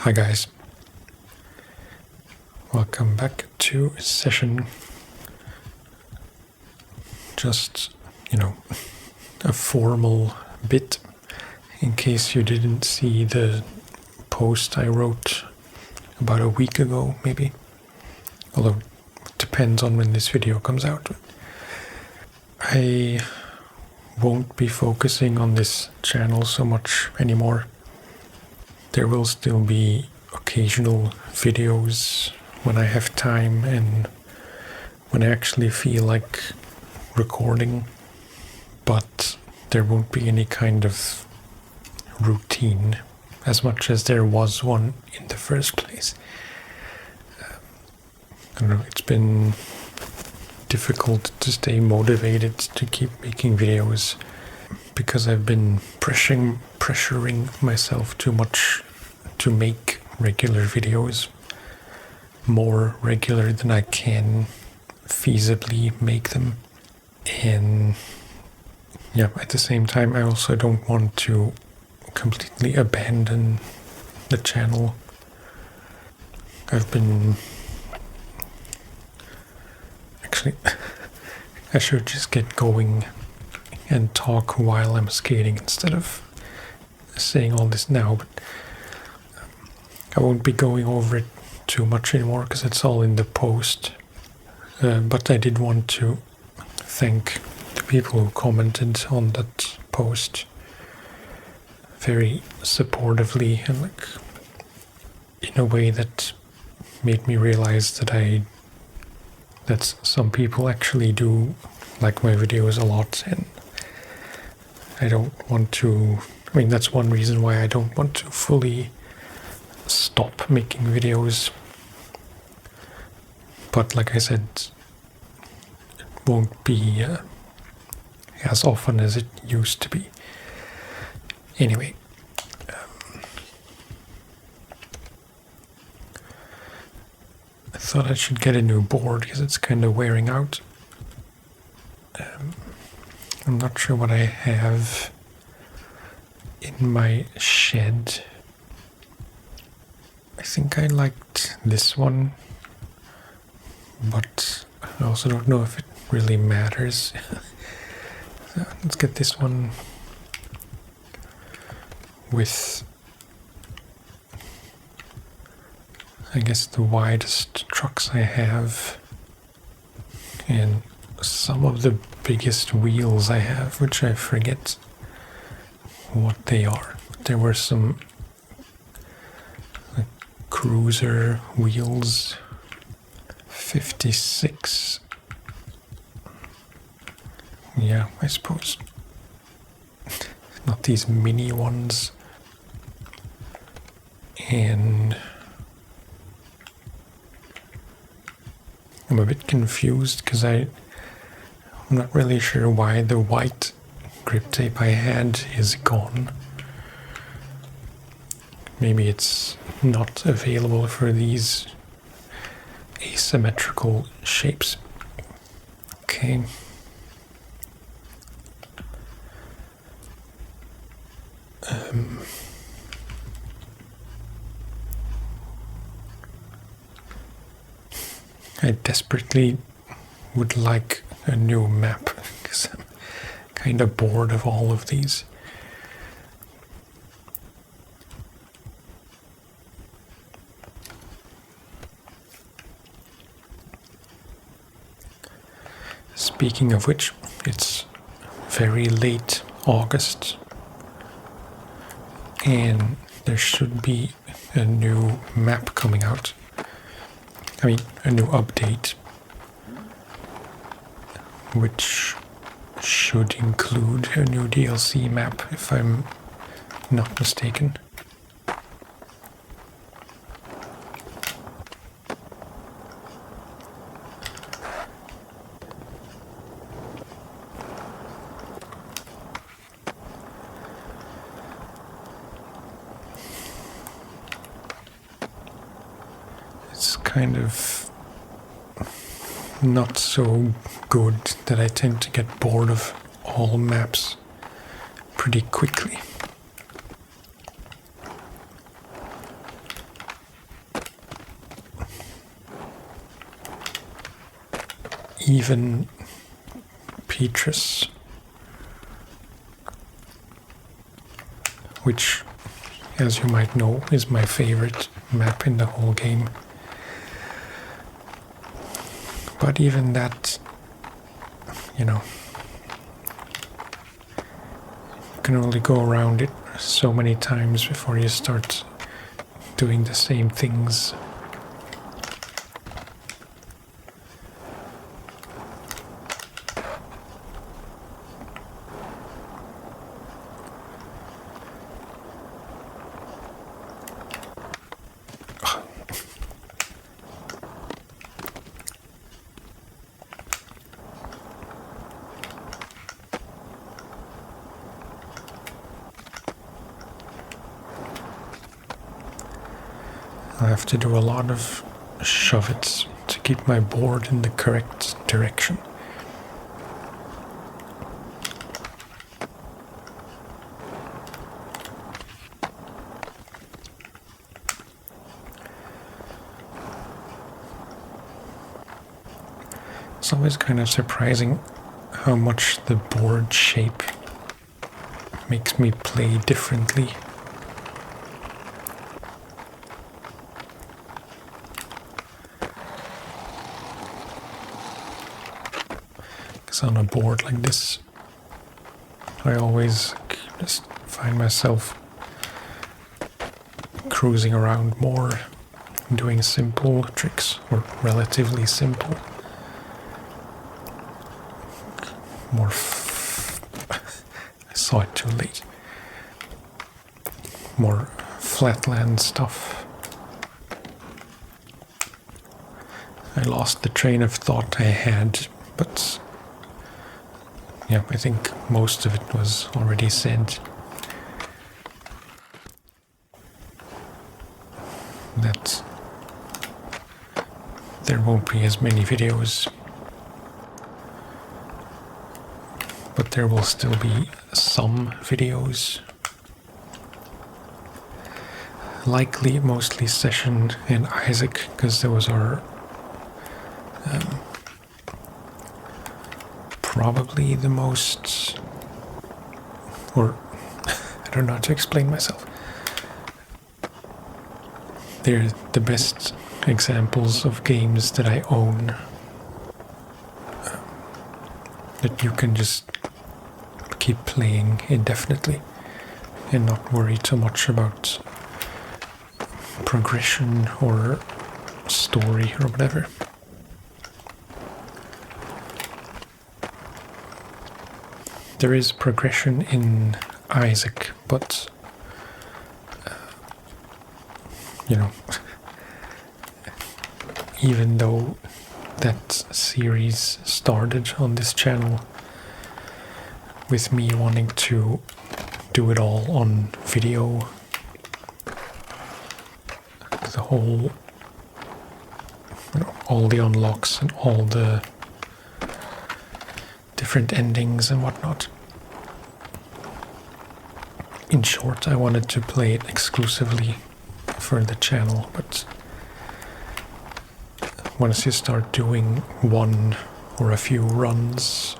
Hi guys, welcome back to a session. Just, a formal bit in case you didn't see the post I wrote about a week ago, maybe. Although it depends on when this video comes out. I won't be focusing on this channel so much anymore. There will still be occasional videos when I have time and when I actually feel like recording, but there won't be any kind of routine as much as there was one in the first place. I don't know, it's been difficult to stay motivated to keep making videos because I've been pressuring myself too much to make regular videos, more regular than I can feasibly make them. And yeah, at the same time I also don't want to completely abandon the channel. Actually, I should just get going and talk while I'm skating instead of saying all this now, but I won't be going over it too much anymore because it's all in the post. But I did want to thank the people who commented on that post very supportively and in a way that made me realize that some people actually do like my videos a lot, and I don't want to. I mean, that's one reason why I don't want to fully stop making videos. But like I said, it won't be as often as it used to be. Anyway, I thought I should get a new board because it's kind of wearing out. I'm not sure what I have in my shed. I think I liked this one, but I also don't know if it really matters. So let's get this one with, I guess, the widest trucks I have and some of the biggest wheels I have, which I forget what they are. There were some cruiser wheels, 56. Yeah, I suppose. Not these mini ones. And I'm a bit confused because I'm not really sure why the white grip tape I had is gone. Maybe it's not available for these asymmetrical shapes. Okay. I desperately would like a new map because I'm kind of bored of all of these. Speaking of which, it's very late August and there should be a new map coming out. I mean, a new update, which should include a new DLC map, if I'm not mistaken. It's kind of not so good that I tend to get bored of all maps pretty quickly. even Petrus, which, as you might know, is my favorite map in the whole game. But even that, you can only go around it so many times before you start doing the same things. I have to do a lot of shove-its to keep my board in the correct direction. It's always kind of surprising how much the board shape makes me play differently. On a board like this, I always just find myself cruising around more, doing simple tricks, or relatively simple. I saw it too late. More flatland stuff. I lost the train of thought I had, but yeah, I think most of it was already said. That there won't be as many videos, but there will still be some videos. Likely mostly Session and Isaac, because those are probably the most, or I don't know how to explain myself. They're the best examples of games that I own, that you can just keep playing indefinitely and not worry too much about progression or story or whatever. There is progression in Isaac, but even though that series started on this channel with me wanting to do it all on video, the whole, all the unlocks and all the different endings and whatnot. In short, I wanted to play it exclusively for the channel, but once you start doing one or a few runs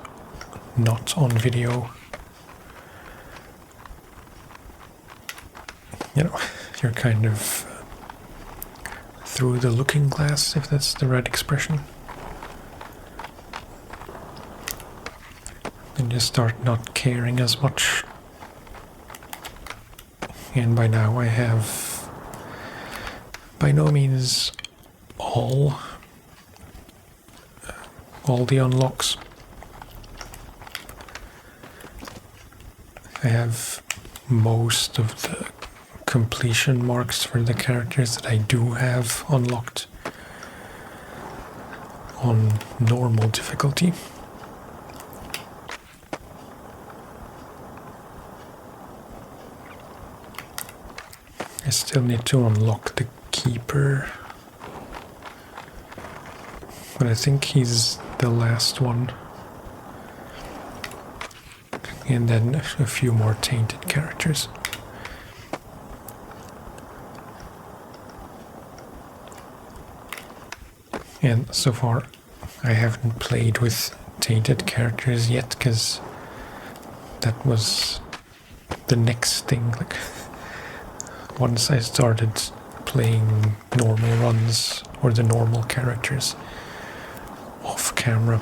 not on video, you're kind of through the looking glass, if that's the right expression. And you start not caring as much. And by now I have by no means all the unlocks. I have most of the completion marks for the characters that I do have unlocked on normal difficulty. I still need to unlock the Keeper, but I think he's the last one. And then a few more tainted characters. And so far, I haven't played with tainted characters yet, because that was the next thing. Like, once I started playing normal runs or the normal characters off camera,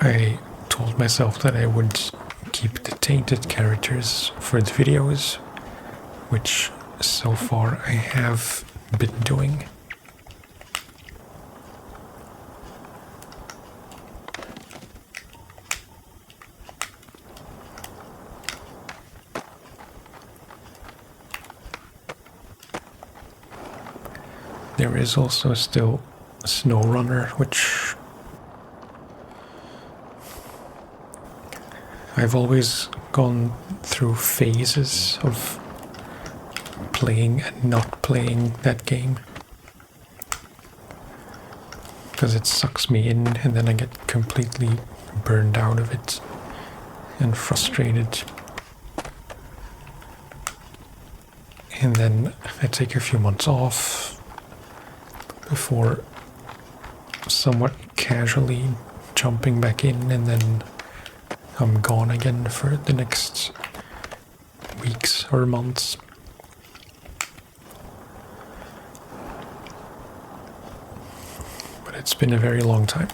I told myself that I would keep the tainted characters for the videos, which so far I have been doing. There is also still SnowRunner, which I've always gone through phases of playing and not playing that game, because it sucks me in and then I get completely burned out of it and frustrated. And then I take a few months off before somewhat casually jumping back in, and then I'm gone again for the next weeks or months. But it's been a very long time.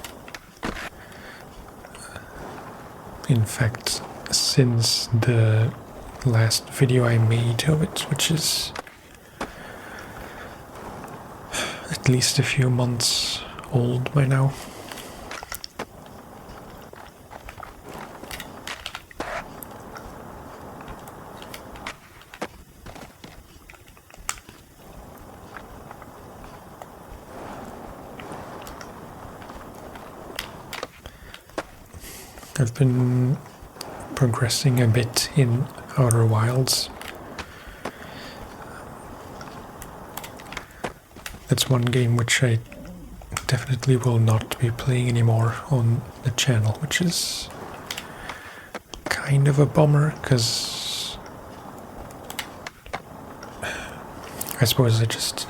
In fact, since the last video I made of it, which is at least a few months old by now. I've been progressing a bit in Outer Wilds. That's one game which I definitely will not be playing anymore on the channel, which is kind of a bummer, because I suppose I just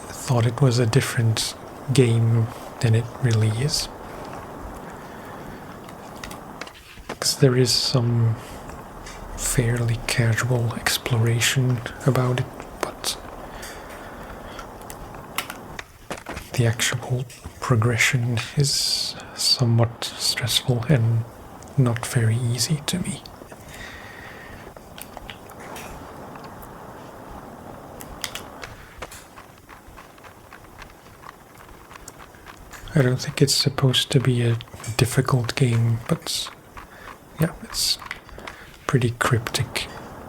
thought it was a different game than it really is. Because there is some fairly casual exploration about it, but the actual progression is somewhat stressful and not very easy to me. I don't think it's supposed to be a difficult game, but yeah, it's pretty cryptic,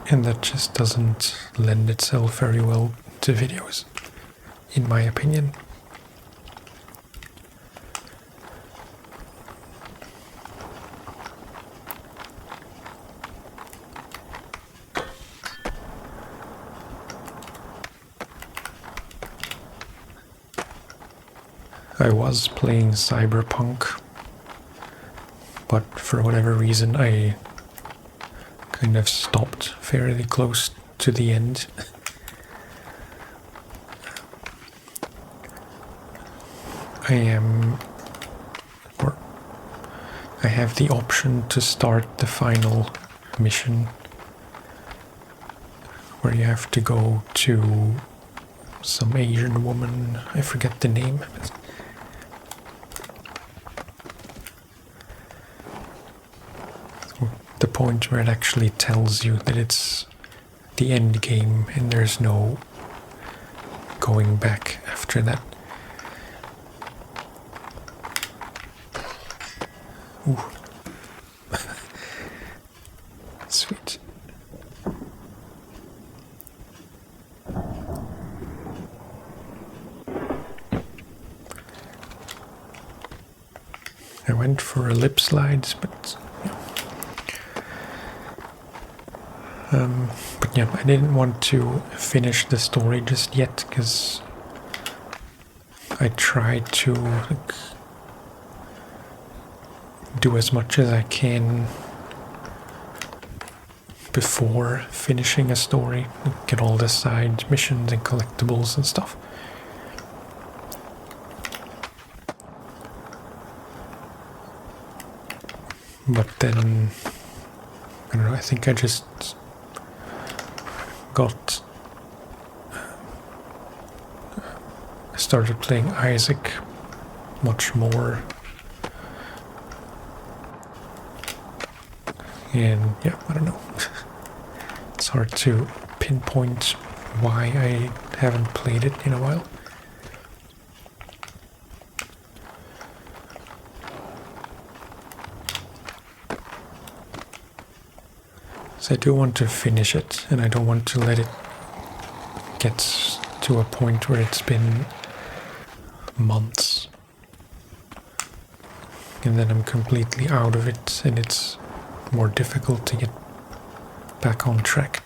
and that just doesn't lend itself very well to videos, in my opinion. I was playing Cyberpunk, but for whatever reason I kind of stopped fairly close to the end. I have the option to start the final mission, where you have to go to some Asian woman, I forget the name. The point where it actually tells you that it's the end game and there's no going back after that. Ooh. Sweet. I went for a lip slides, but yeah, I didn't want to finish the story just yet, because I tried to do as much as I can before finishing a story, get all the side missions and collectibles and stuff. But then, I don't know, I think I just I started playing Isaac much more. And yeah, I don't know. It's hard to pinpoint why I haven't played it in a while. So I do want to finish it, and I don't want to let it get to a point where it's been months and then I'm completely out of it and it's more difficult to get back on track.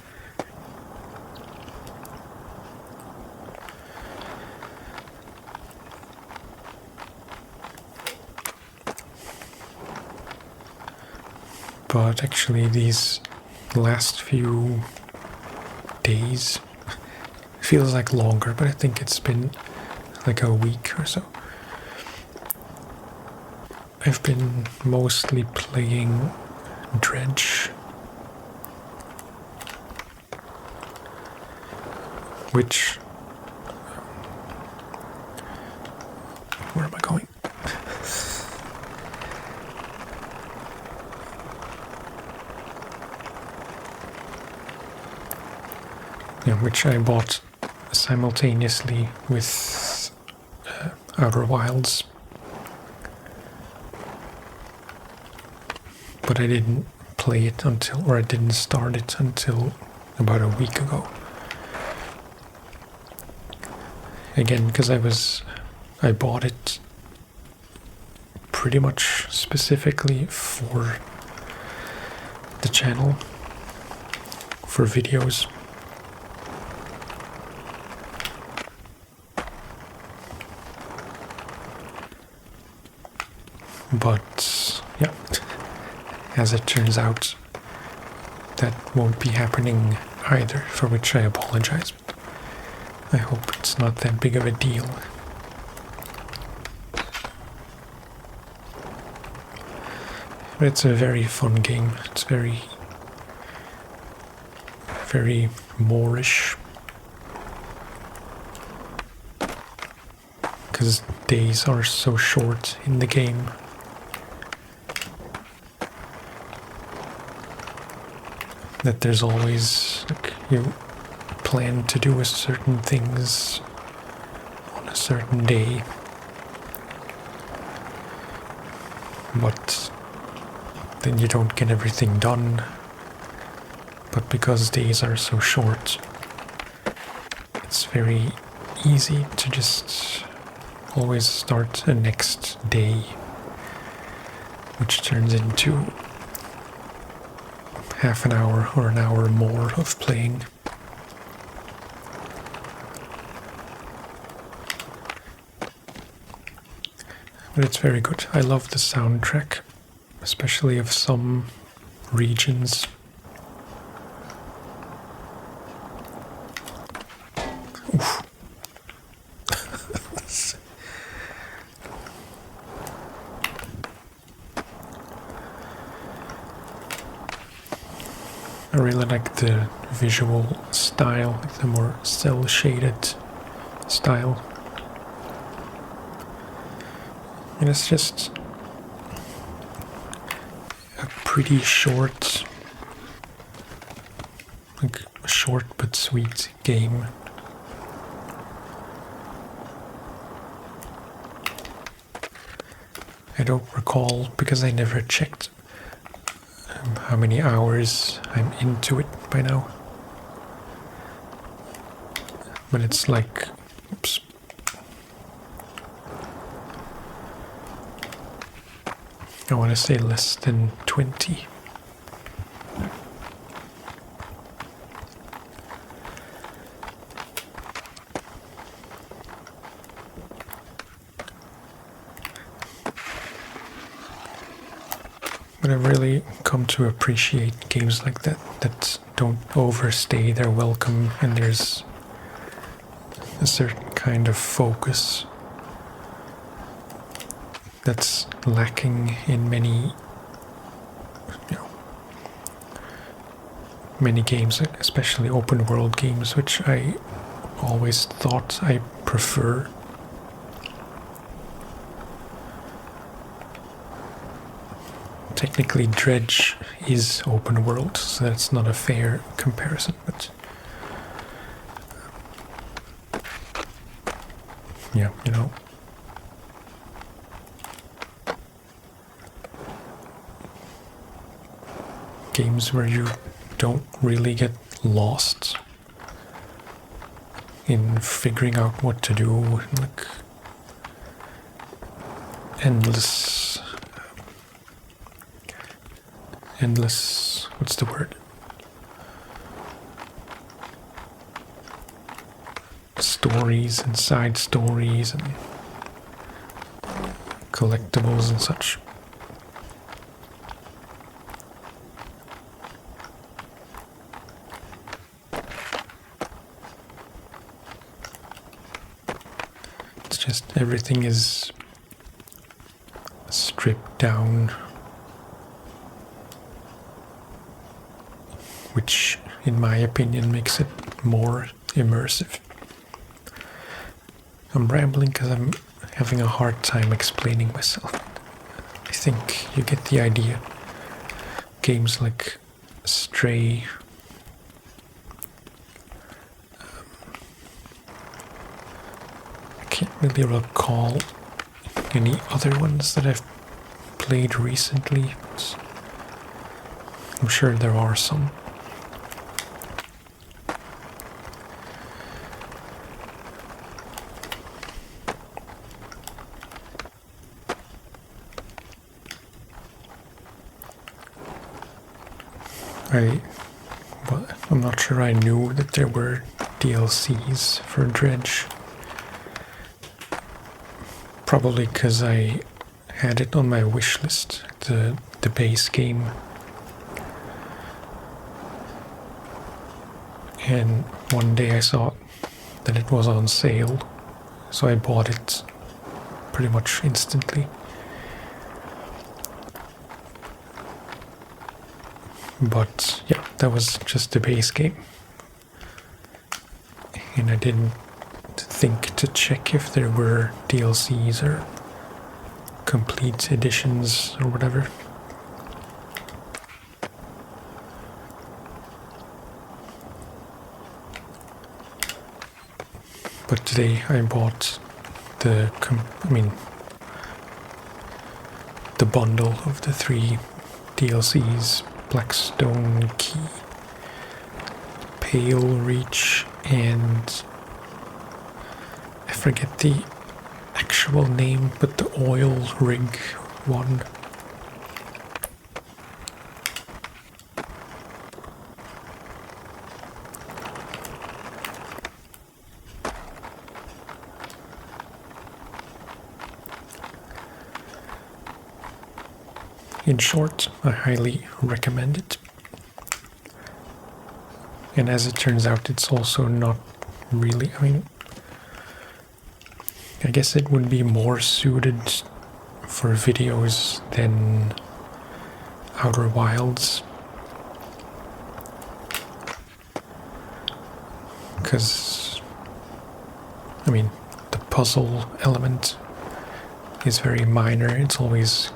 But actually these last few days feels like longer, but I think it's been like a week or so. I've been mostly playing Dredge, which... where am I going? Yeah, which I bought simultaneously with Outer Wilds. But I didn't play it until, or I didn't start it until about a week ago. Again, because I bought it pretty much specifically for the channel, for videos. But yeah, as it turns out, that won't be happening either, for which I apologize. But I hope it's not that big of a deal. But it's a very fun game. It's very, very Moorish. Because days are so short in the game. That there's always, like, you plan to do a certain things on a certain day, but then you don't get everything done. But because days are so short, it's very easy to just always start a next day, which turns into half an hour or an hour more of playing. But it's very good. I love the soundtrack, especially of some regions. Oof. I really like the visual style, like the more cel-shaded style. And it's just a pretty short, like a short but sweet game. I don't recall, because I never checked how many hours I'm into it by now. But it's like, oops. I want to say less than 20. But I've really come to appreciate games like that that don't overstay their welcome, and there's a certain kind of focus that's lacking in many, many games, especially open world games, which I always thought I prefer. Technically, Dredge is open world, so that's not a fair comparison, but yeah, games where you don't really get lost in figuring out what to do, like endless, what's the word? Stories and side stories and collectibles and such. It's just everything is stripped down, which, in my opinion, makes it more immersive. I'm rambling because I'm having a hard time explaining myself. I think you get the idea. Games like Stray, I can't really recall any other ones that I've played recently. I'm sure there are some. I'm not sure I knew that there were DLCs for Dredge. Probably because I had it on my wish list, the base game. And one day I saw that it was on sale, so I bought it pretty much instantly. But yeah, that was just the base game. And I didn't think to check if there were DLCs or complete editions or whatever. But today I bought the bundle of the 3 DLCs. Blackstone Key, Pale Reach, and I forget the actual name, but the oil rig one. In short, I highly recommend it. And as it turns out, it's also not really, I guess it would be more suited for videos than Outer Wilds. Because, the puzzle element is very minor. It's always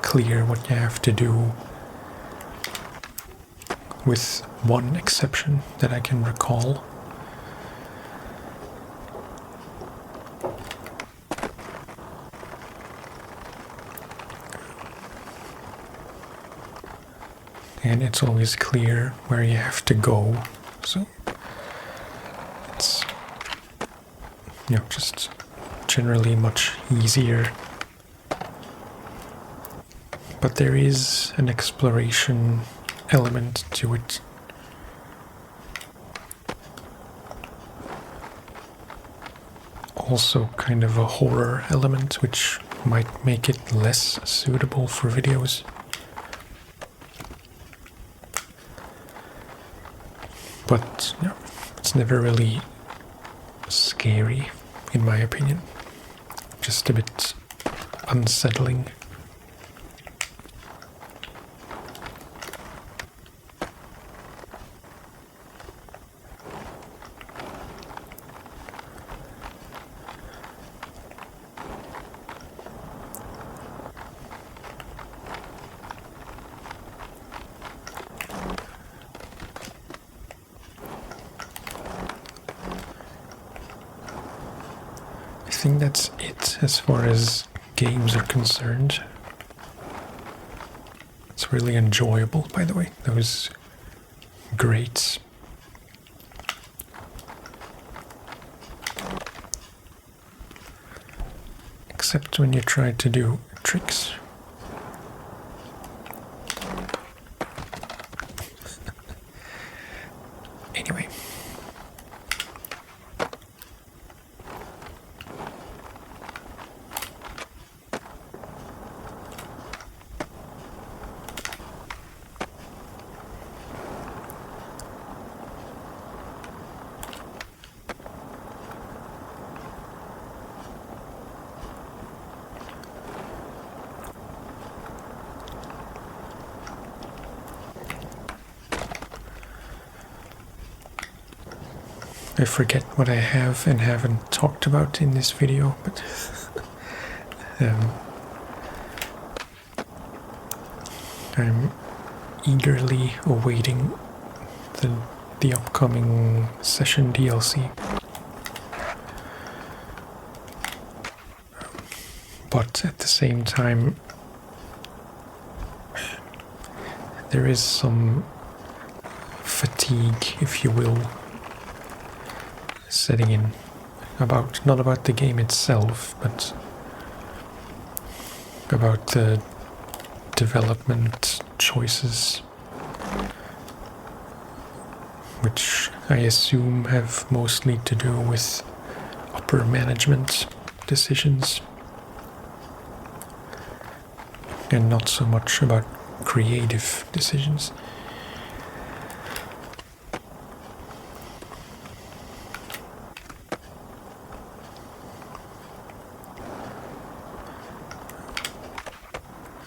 clear what you have to do, with one exception that I can recall. And it's always clear where you have to go, so it's just generally much easier. But there is an exploration element to it. Also kind of a horror element, which might make it less suitable for videos. but yeah, it's never really scary, in my opinion. Just a bit unsettling. I think that's it as far as games are concerned. It's really enjoyable, by the way. Those greats. Except when you try to do tricks. Anyway. I forget what I have and haven't talked about in this video, but I'm eagerly awaiting the upcoming session DLC. But at the same time, there is some fatigue, if you will, setting in, not about the game itself, but about the development choices, which I assume have mostly to do with upper management decisions and not so much about creative decisions.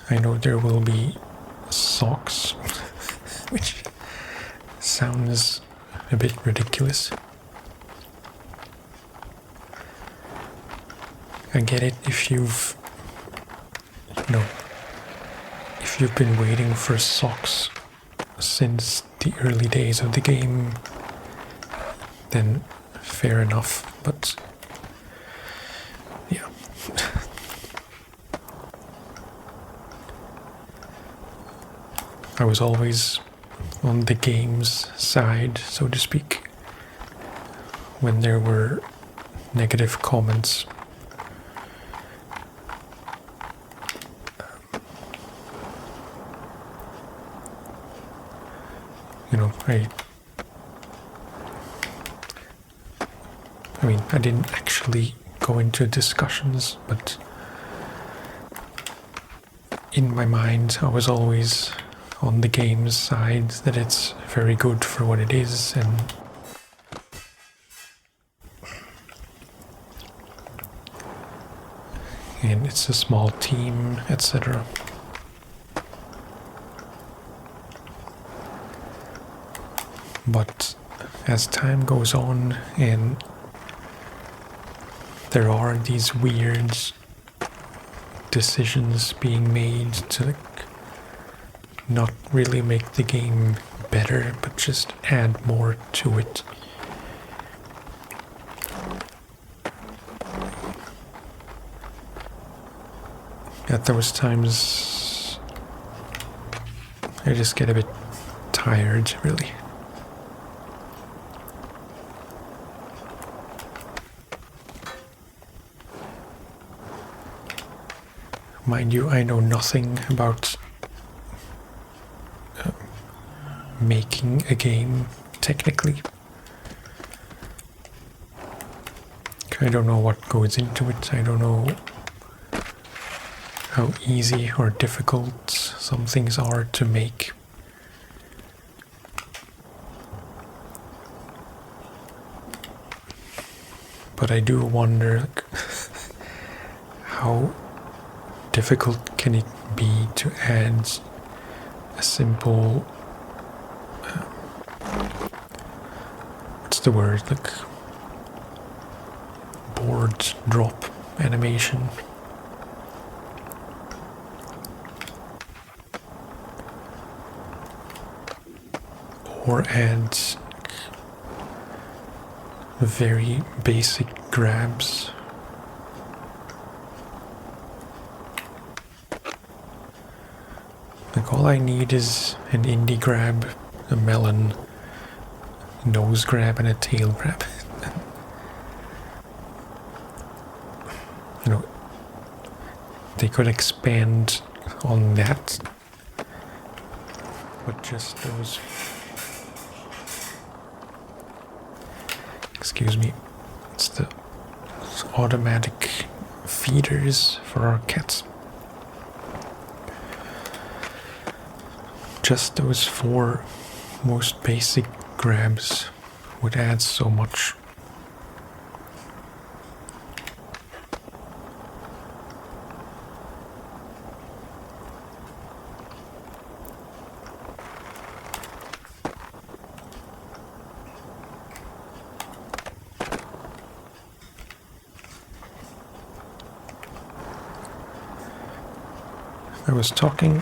I know there will be socks, which sounds a bit ridiculous. I get it if you've been waiting for socks since the early days of the game, then fair enough, but yeah. I was always on the game's side, so to speak, when there were negative comments. I didn't actually go into discussions, but in my mind I was always on the game's side, that it's very good for what it is, and it's a small team, etc. But as time goes on and there are these weird decisions being made to not really make the game better, but just add more to it. At those times, I just get a bit tired, really. Mind you, I know nothing about making a game, technically. I don't know what goes into it. I don't know how easy or difficult some things are to make. But I do wonder, like, how difficult can it be to add a simple, what's the word, like board drop animation. Or add very basic grabs. Like, all I need is an indie grab, a melon, nose grab, and a tail grab. You know, they could expand on that, but just those. Excuse me, it's the automatic feeders for our cats. Just those 4 most basic grabs would add so much. I was talking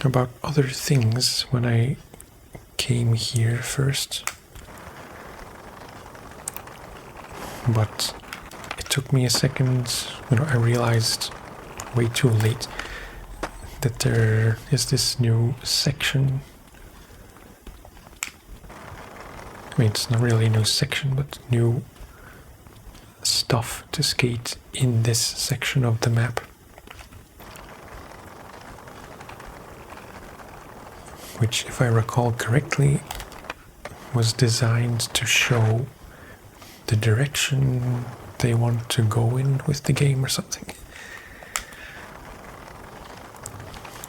about other things when I came here first, but it took me a second. I realized way too late that there is this new section. I mean, it's not really a new section, but new stuff to skate in this section of the map, which, if I recall correctly, was designed to show the direction they want to go in with the game or something.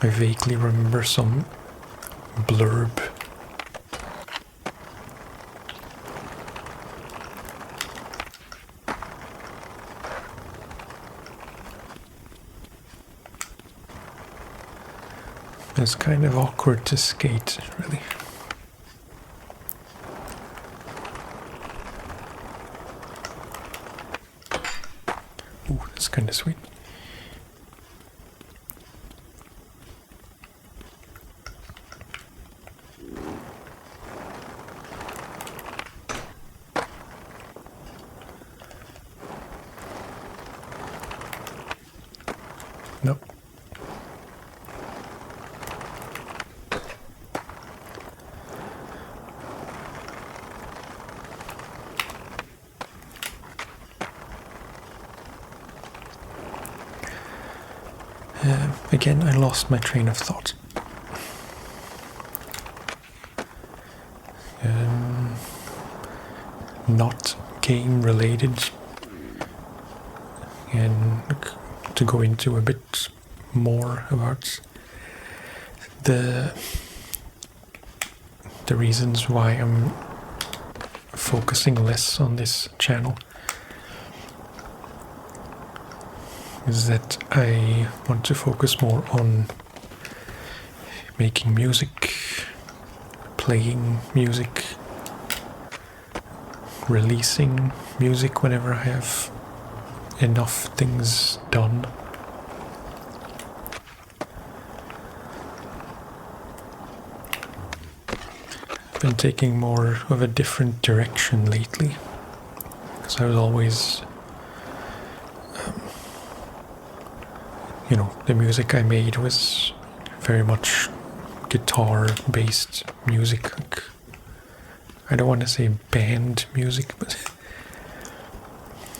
I vaguely remember some blurb. It's kind of awkward to skate, really. Ooh, that's kind of sweet. Nope. Again, I lost my train of thought. Not game related, and to go into a bit more about the reasons why I'm focusing less on this channel. Is that I want to focus more on making music, playing music, releasing music whenever I have enough things done. I've been taking more of a different direction lately, because I was always the music I made was very much guitar-based music. Like, I don't want to say band music, but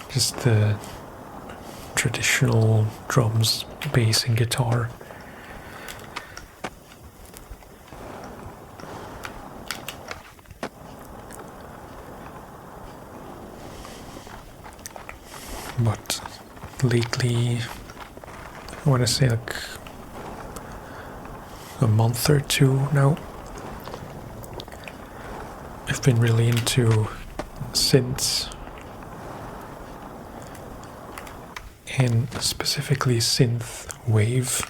just the traditional drums, bass, and guitar. But lately, I want to say like a month or two now, I've been really into synths, and specifically synth wave.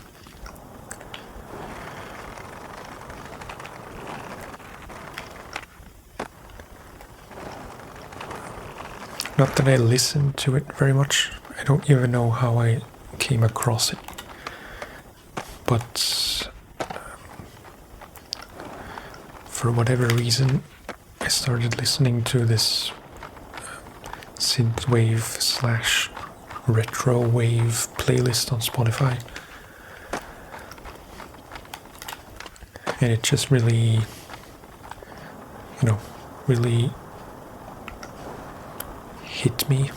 Not that I listen to it very much. I don't even know how I came across it. But for whatever reason, I started listening to this synthwave / retro wave playlist on Spotify. And it just really, really hit me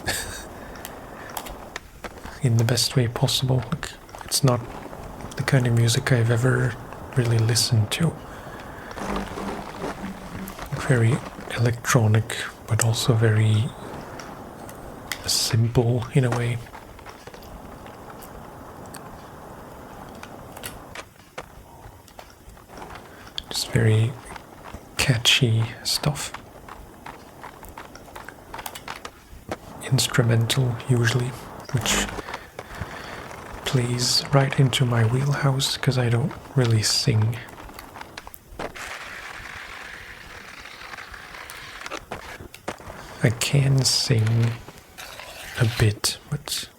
in the best way possible. Like, it's not the kind of music I've ever really listened to. Very electronic, but also very simple in a way. Just very catchy stuff. Instrumental usually, which plays right into my wheelhouse because I don't really sing. I can sing a bit, but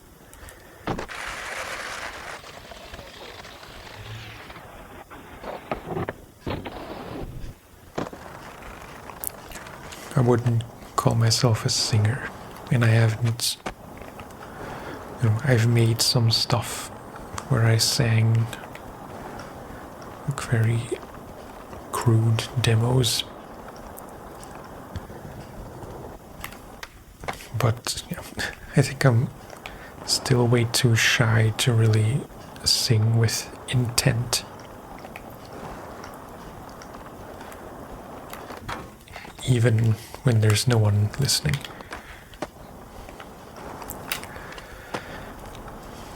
I wouldn't call myself a singer, and I haven't. I've made some stuff where I sang like very crude demos. But I think I'm still way too shy to really sing with intent. Even when there's no one listening.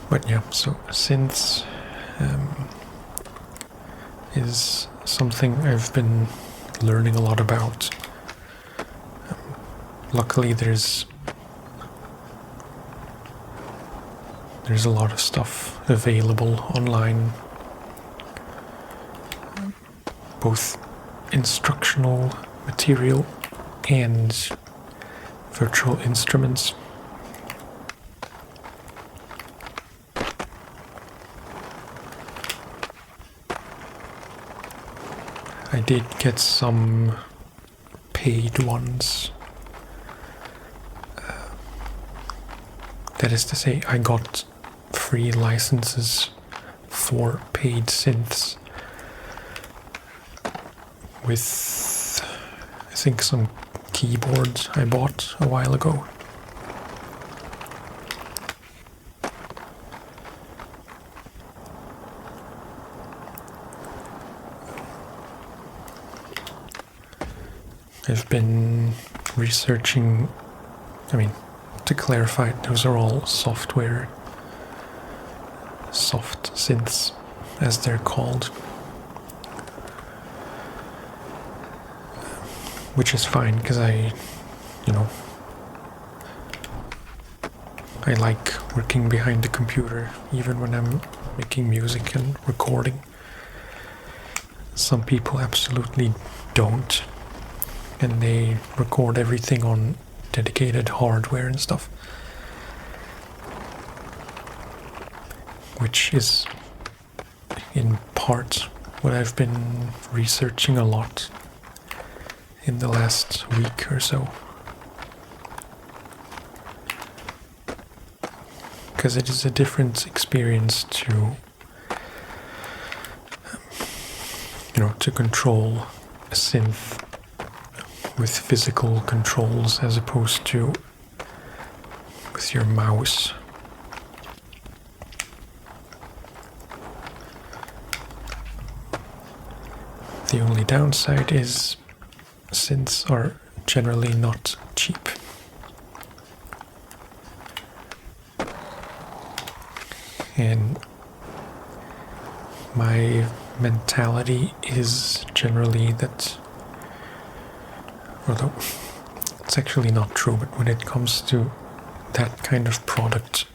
But yeah, so synths is something I've been learning a lot about. Luckily there's a lot of stuff available online, both instructional material and virtual instruments. I did get some paid ones. That is to say, I got free licenses for paid synths with, I think, some keyboards I bought a while ago. I've been researching, to clarify, those are all soft synths, as they're called. Which is fine, because I like working behind the computer, even when I'm making music and recording. Some people absolutely don't, and they record everything on dedicated hardware and stuff, which is in part what I've been researching a lot in the last week or so, because it is a different experience to to control a synth with physical controls as opposed to with your mouse. The only downside is synths are generally not cheap. And my mentality is generally that, although it's actually not true, but when it comes to that kind of product,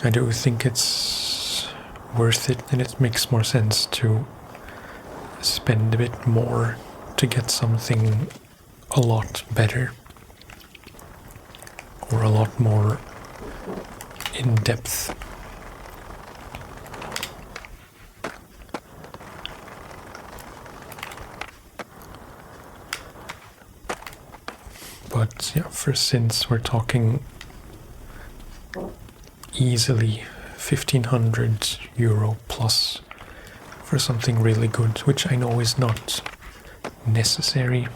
I do think it's worth it, and it makes more sense to spend a bit more to get something a lot better or a lot more in depth. But yeah, for since we're talking easily €1,500 plus for something really good, which I know is not necessary,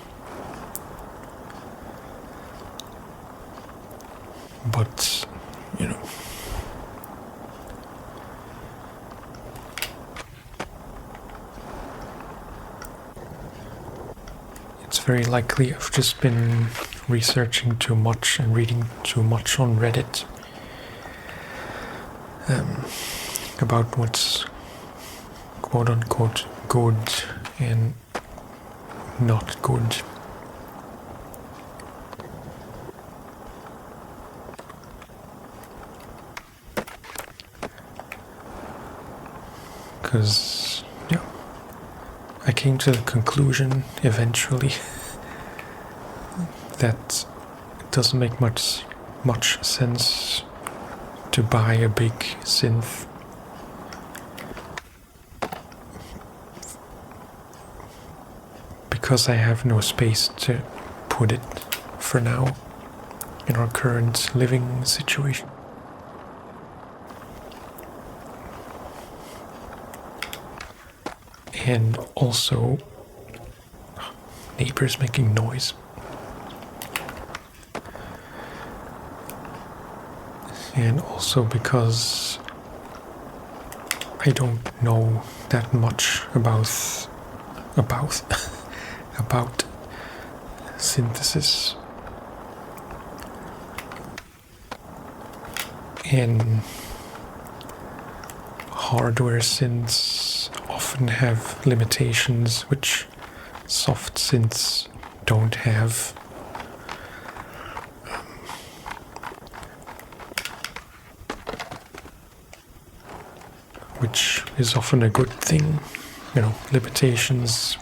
but you know, it's very likely I've just been researching too much and reading too much on Reddit about what's quote unquote good and not good. Because, yeah, I came to the conclusion eventually that it doesn't make much sense to buy a big synth because I have no space to put it for now in our current living situation. And also, neighbors making noise. And also because I don't know that much about about synthesis. And hardware synths often have limitations which soft synths don't have. Which is often a good thing. You know, limitations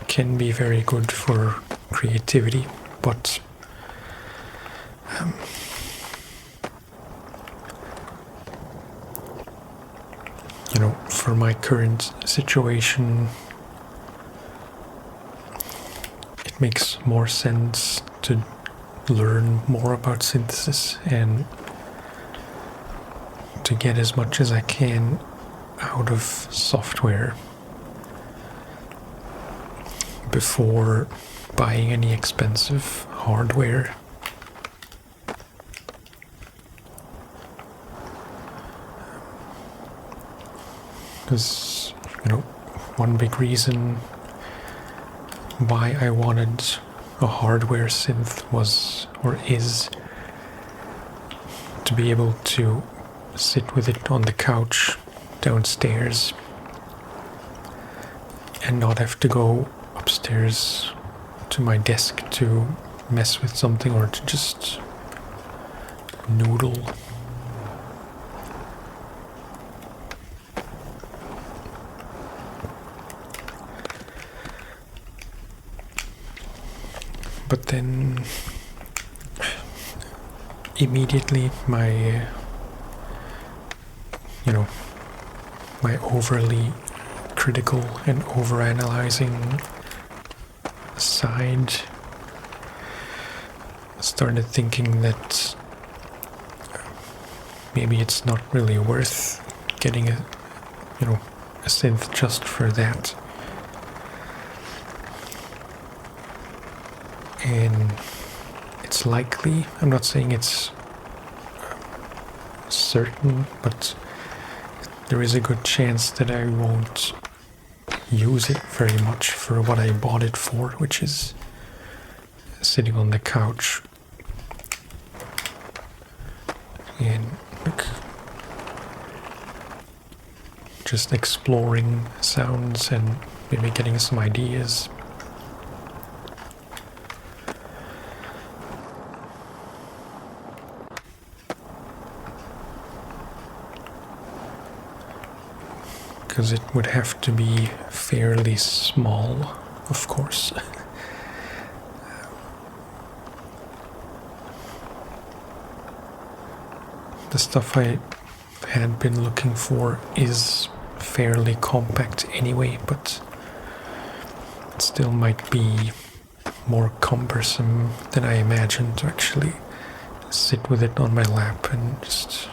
can be very good for creativity, but you know, for my current situation, it makes more sense to learn more about synthesis and to get as much as I can out of software before buying any expensive hardware. Because, you know, one big reason why I wanted a hardware synth was, or is, to be able to sit with it on the couch downstairs and not have to go upstairs to my desk to mess with something or to just noodle. But then immediately my overly critical and overanalyzing side started thinking that maybe it's not really worth getting a synth just for that. And it's likely, I'm not saying it's certain, but there is a good chance that I won't use it very much for what I bought it for, which is sitting on the couch and just exploring sounds and maybe getting some ideas. because it would have to be fairly small, of course. The stuff I had been looking for is fairly compact anyway, but it still might be more cumbersome than I imagined to actually sit with it on my lap and just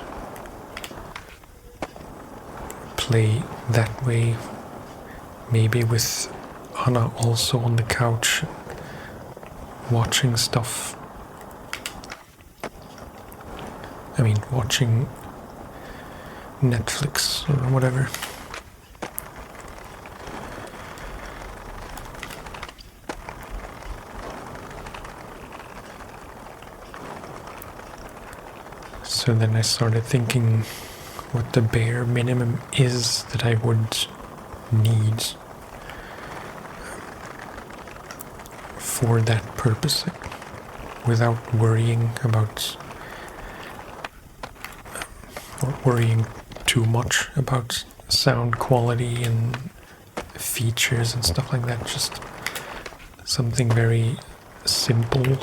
play that way. Maybe with Anna also on the couch watching stuff. I mean, watching Netflix or whatever. So then I started thinking what the bare minimum is that I would need for that purpose, without worrying about or worrying too much about sound quality and features and stuff like that. Just something very simple,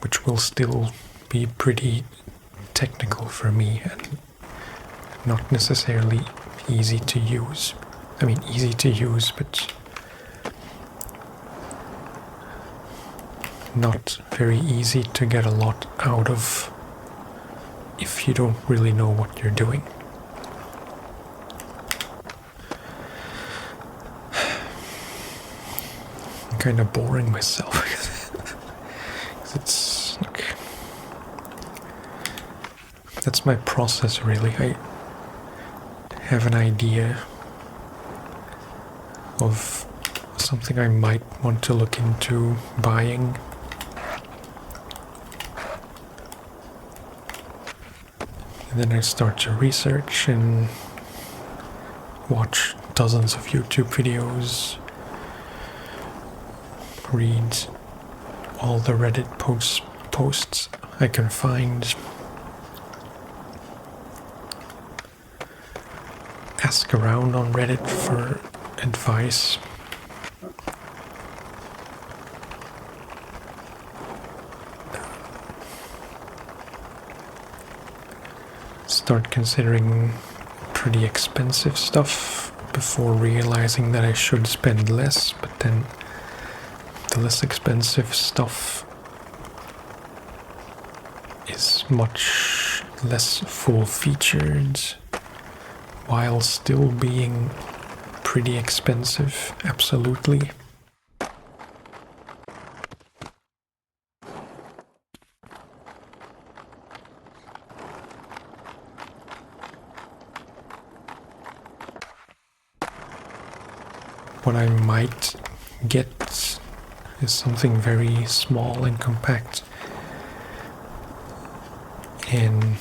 which will still be pretty technical for me and not necessarily easy to use. I mean, easy to use, but not very easy to get a lot out of if you don't really know what you're doing. I'm kind of boring myself. It's like, that's my process really. I have an idea of something I might want to look into buying. And then I start to research and watch dozens of YouTube videos, read all the Reddit posts I can find, ask around on Reddit for advice. Start considering pretty expensive stuff before realizing that I should spend less, but then the less expensive stuff is much less full-featured while still being pretty expensive, absolutely. What I might get is something very small and compact, and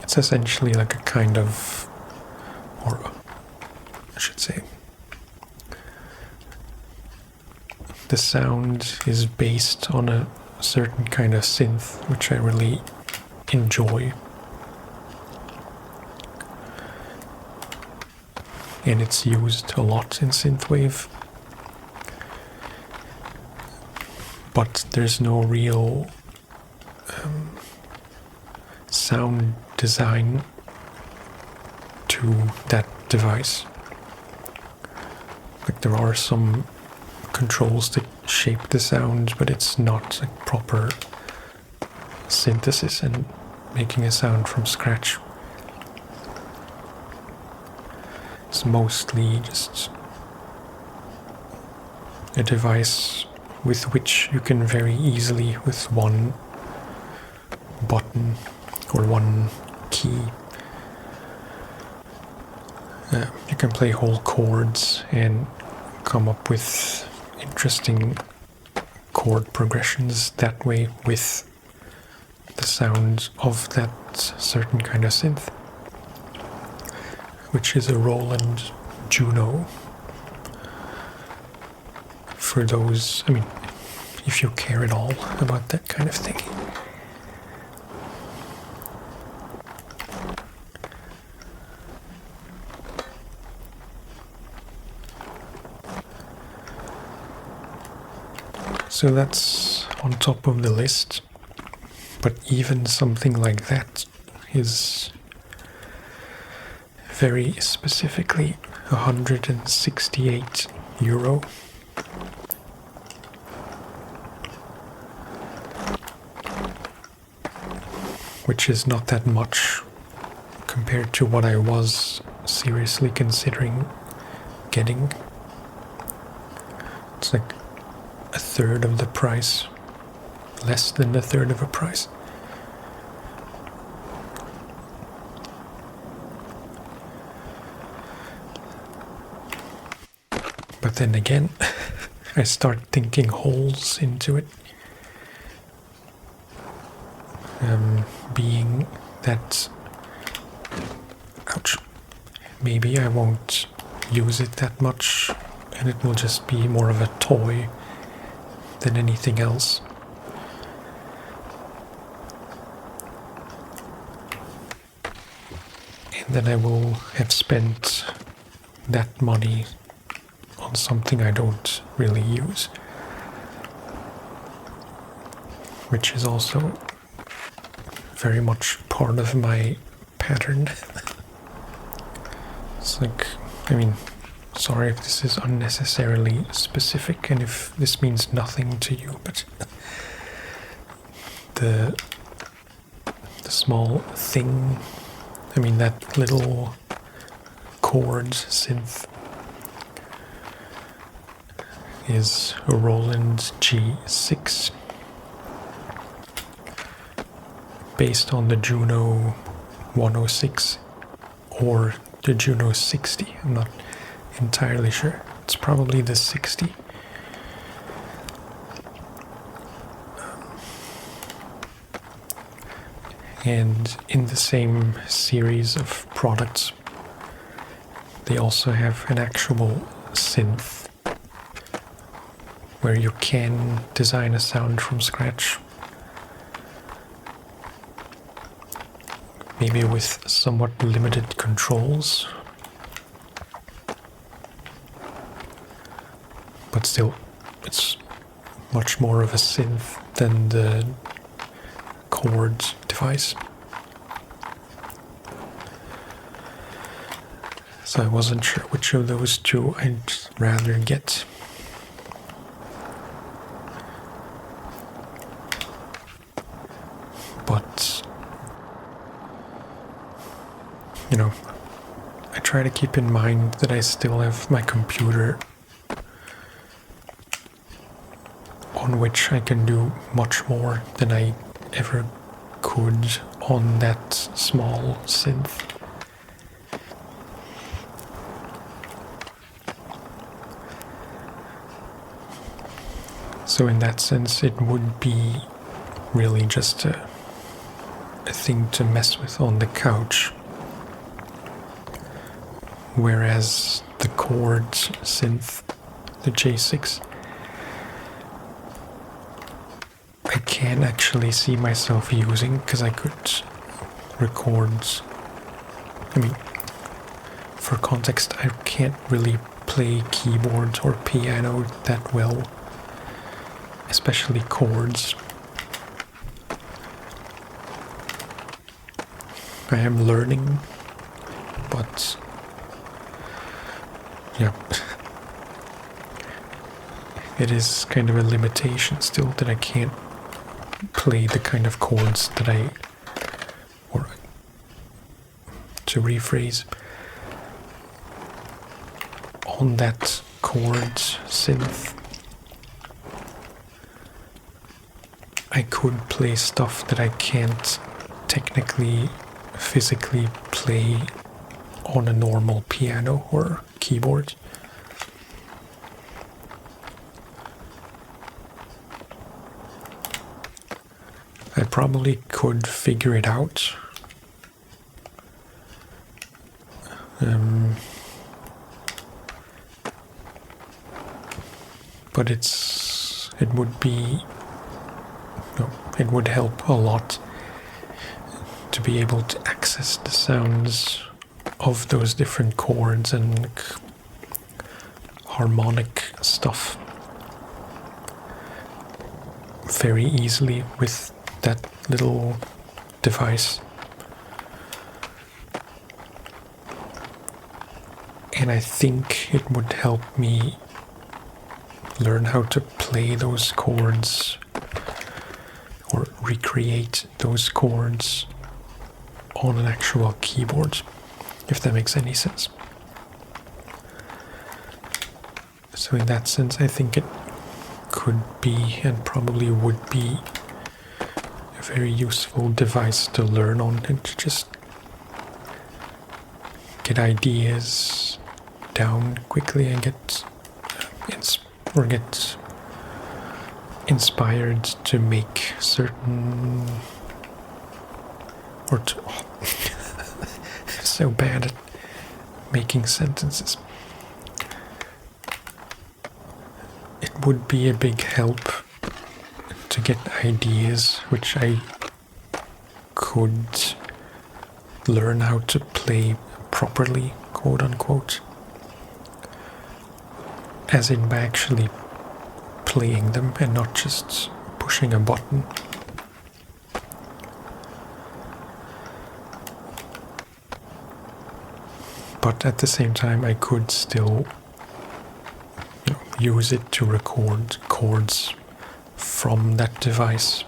it's essentially like a kind of, or I should say, the sound is based on a certain kind of synth which I really enjoy, and it's used a lot in synthwave, but there's no real sound design to that device. Like, there are some controls that shape the sound, but it's not a proper synthesis and making a sound from scratch. It's mostly just a device with which you can very easily, with one button or one key, you can play whole chords and come up with interesting chord progressions that way with the sound of that certain kind of synth, which is a Roland Juno. For those, I mean, if you care at all about that kind of thing. So that's on top of the list. But even something like that is very specifically €168, which is not that much compared to what I was seriously considering getting. It's like a third of the price, less than a third of a price. But then again, I start thinking holes into it. Being that, ouch, maybe I won't use it that much and it will just be more of a toy than anything else. And then I will have spent that money on something I don't really use, which is also very much part of my pattern. It's like, I mean, sorry if this is unnecessarily specific and if this means nothing to you, but the small thing, I mean that little chord synth is a Roland G6 based on the Juno 106 or the Juno 60. I'm not entirely sure. It's probably the 60. And in the same series of products, they also have an actual synth where you can design a sound from scratch. Maybe with somewhat limited controls. But still, it's much more of a synth than the chord device. So I wasn't sure which of those two I'd rather get. But, you know, I try to keep in mind that I still have my computer on which I can do much more than I ever could on that small synth. So in that sense, it would be really just a thing to mess with on the couch. Whereas the chord synth, the J6, I can actually see myself using, because I could record. I mean, for context, I can't really play keyboard or piano that well, especially chords. I am learning, but yeah, it is kind of a limitation still that I can't play the kind of chords that or to rephrase, on that chord synth, I could play stuff that I can't technically, physically play on a normal piano or keyboard. I probably could figure it out. But it would help a lot to be able to access the sounds of those different chords and harmonic stuff very easily with that little device. And I think it would help me learn how to play those chords or recreate those chords on an actual keyboard, if that makes any sense. So in that sense, I think it could be and probably would be a very useful device to learn on and to just get ideas down quickly and get inspired to make certain or to so bad at making sentences. It would be a big help to get ideas which I could learn how to play properly, quote unquote, as in by actually playing them and not just pushing a button. But at the same time, I could still use it to record chords from that device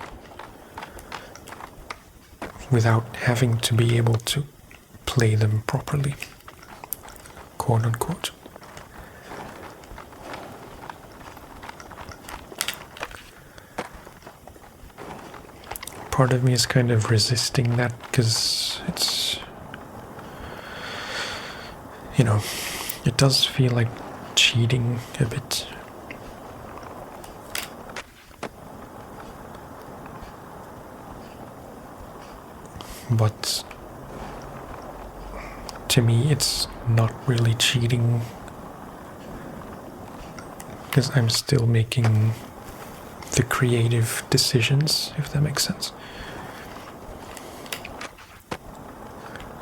without having to be able to play them properly, quote unquote. Part of me is kind of resisting that because it's, it does feel like cheating a bit. But to me, it's not really cheating because I'm still making the creative decisions, if that makes sense.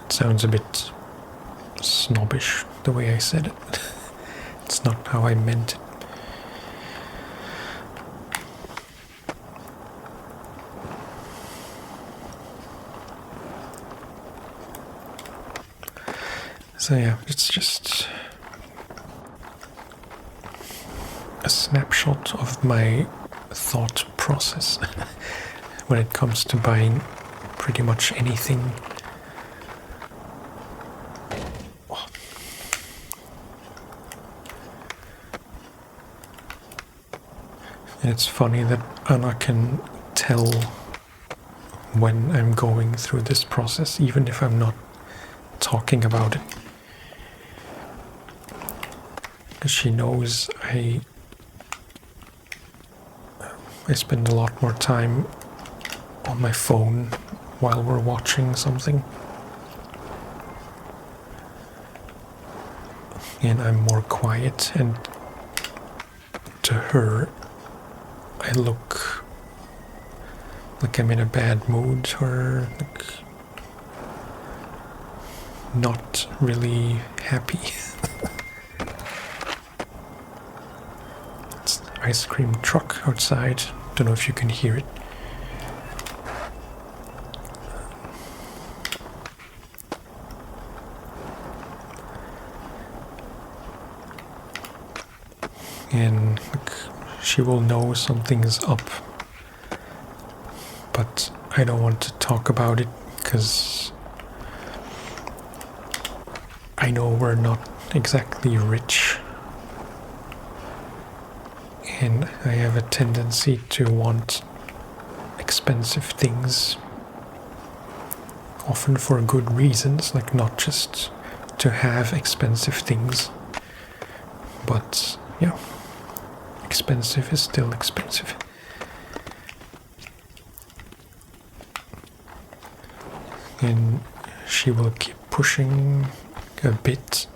It sounds a bit snobbish the way I said it. It's not how I meant it. So yeah, it's just a snapshot of my thought process when it comes to buying pretty much anything. And it's funny that Anna can tell when I'm going through this process, even if I'm not talking about it. Because she knows I spend a lot more time on my phone while we're watching something. And I'm more quiet, and to her, I look like I'm in a bad mood or like not really happy. It's the ice cream truck outside. Don't know if you can hear it. And she will know something's up, but I don't want to talk about it because I know we're not exactly rich, and I have a tendency to want expensive things, often for good reasons, like not just to have expensive things, but yeah, expensive is still expensive. And she will keep pushing a bit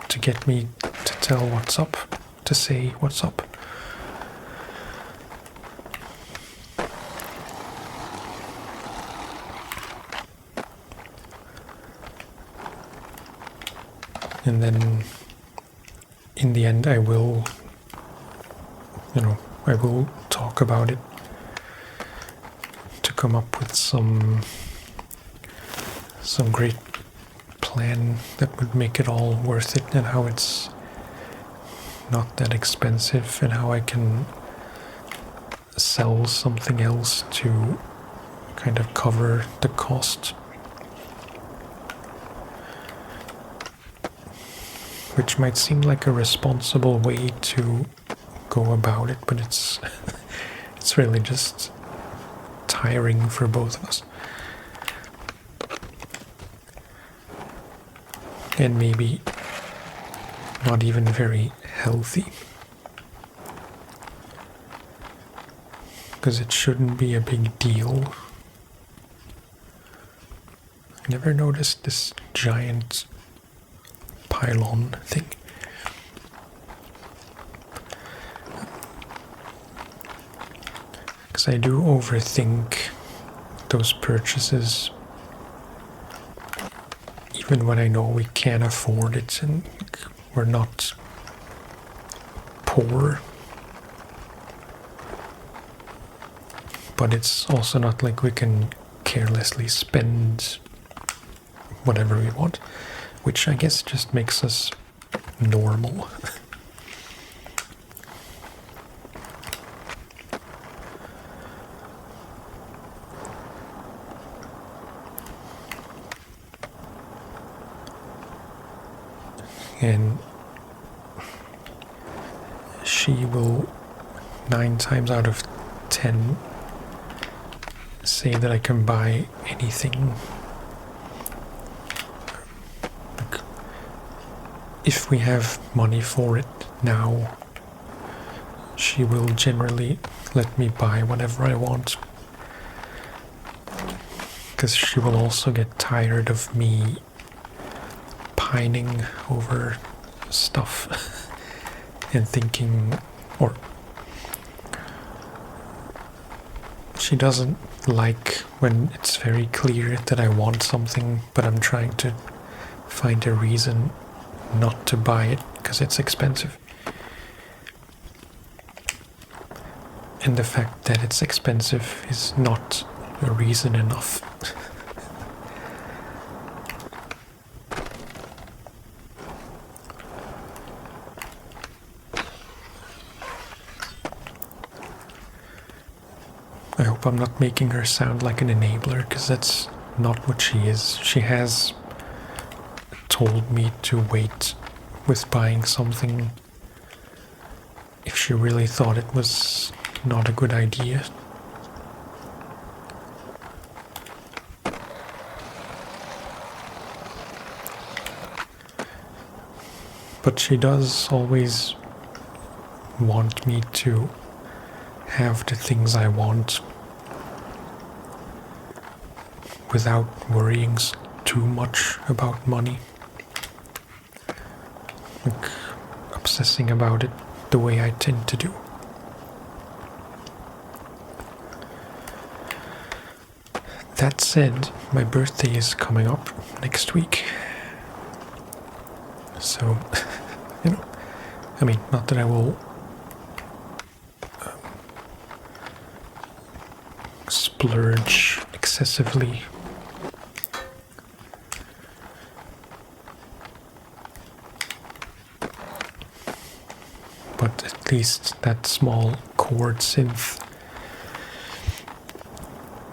to get me to tell what's up, to say what's up. And then in the end I will, I will talk about it to come up with some great plan that would make it all worth it, and how it's not that expensive, and how I can sell something else to kind of cover the cost, which might seem like a responsible way to go about it, but it's it's really just tiring for both of us, and maybe not even very healthy, because it shouldn't be a big deal. I never noticed this giant pylon thing. Because I do overthink those purchases, even when I know we can afford it and we're not poor. But it's also not like we can carelessly spend whatever we want, which I guess just makes us normal. And she will 9 times out of 10 say that I can buy anything. Like, if we have money for it now, she will generally let me buy whatever I want, because she will also get tired of me pining over stuff and thinking, or she doesn't like when it's very clear that I want something, but I'm trying to find a reason not to buy it because it's expensive. And the fact that it's expensive is not a reason enough. I hope I'm not making her sound like an enabler, because that's not what she is. She has told me to wait with buying something if she really thought it was not a good idea. But she does always want me to have the things I want without worrying too much about money. Like, obsessing about it the way I tend to do. That said, my birthday is coming up next week. So, I mean, not that I will splurge excessively. But at least that small chord synth,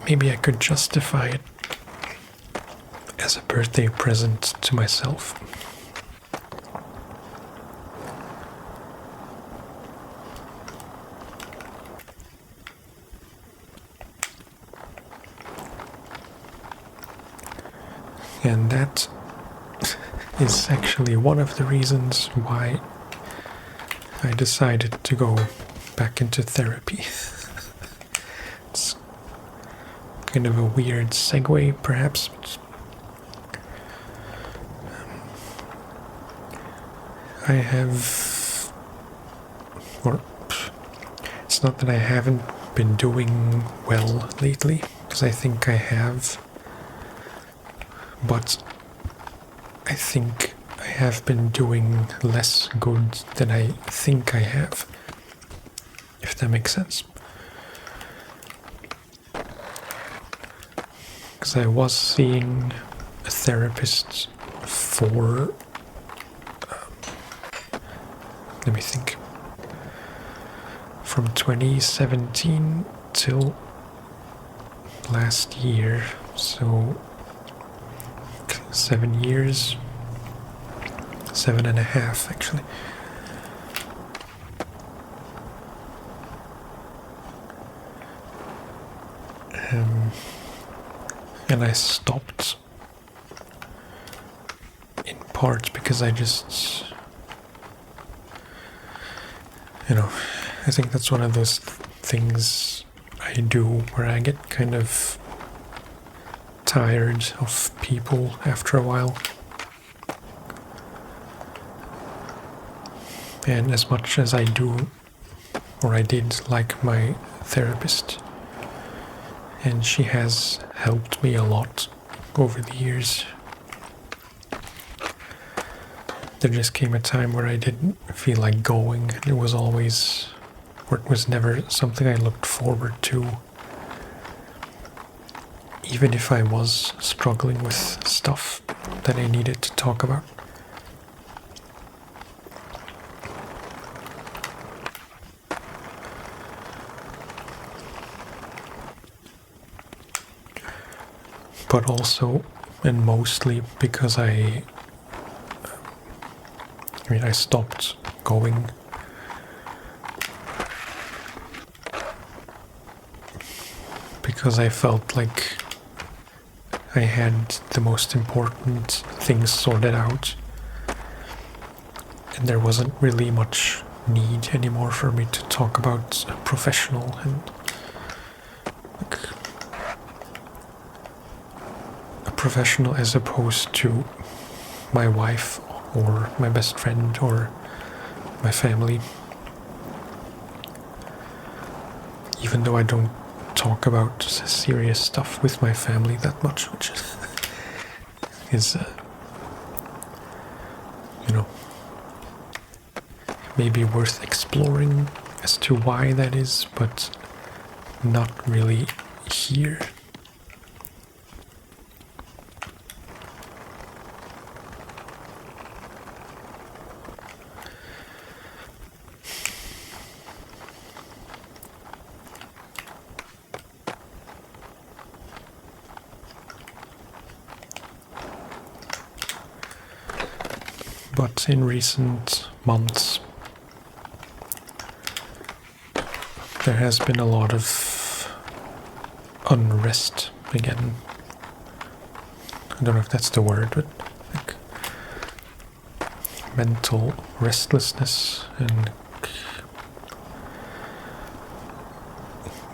maybe I could justify it as a birthday present to myself. And that is actually one of the reasons why I decided to go back into therapy. It's kind of a weird segue, perhaps. I have, or it's not that I haven't been doing well lately, because I think I have, but I think I have been doing less good than I think I have, if that makes sense. Because I was seeing a therapist for, let me think, from 2017 till last year, so 7 years, 7.5 actually. And I stopped in part because I just, I think that's one of those things I do where I get kind of tired of people after a while. And as much as I do, or I did, like my therapist, and she has helped me a lot over the years, there just came a time where I didn't feel like going. It was always, or it was never something I looked forward to, even if I was struggling with stuff that I needed to talk about. But also, and mostly, because I stopped going because I felt like I had the most important things sorted out, and there wasn't really much need anymore for me to talk about a professional and as opposed to my wife or my best friend or my family. Even though I don't talk about serious stuff with my family that much, which is maybe worth exploring as to why that is, but not really here. But in recent months, there has been a lot of unrest again. I don't know if that's the word, but like mental restlessness and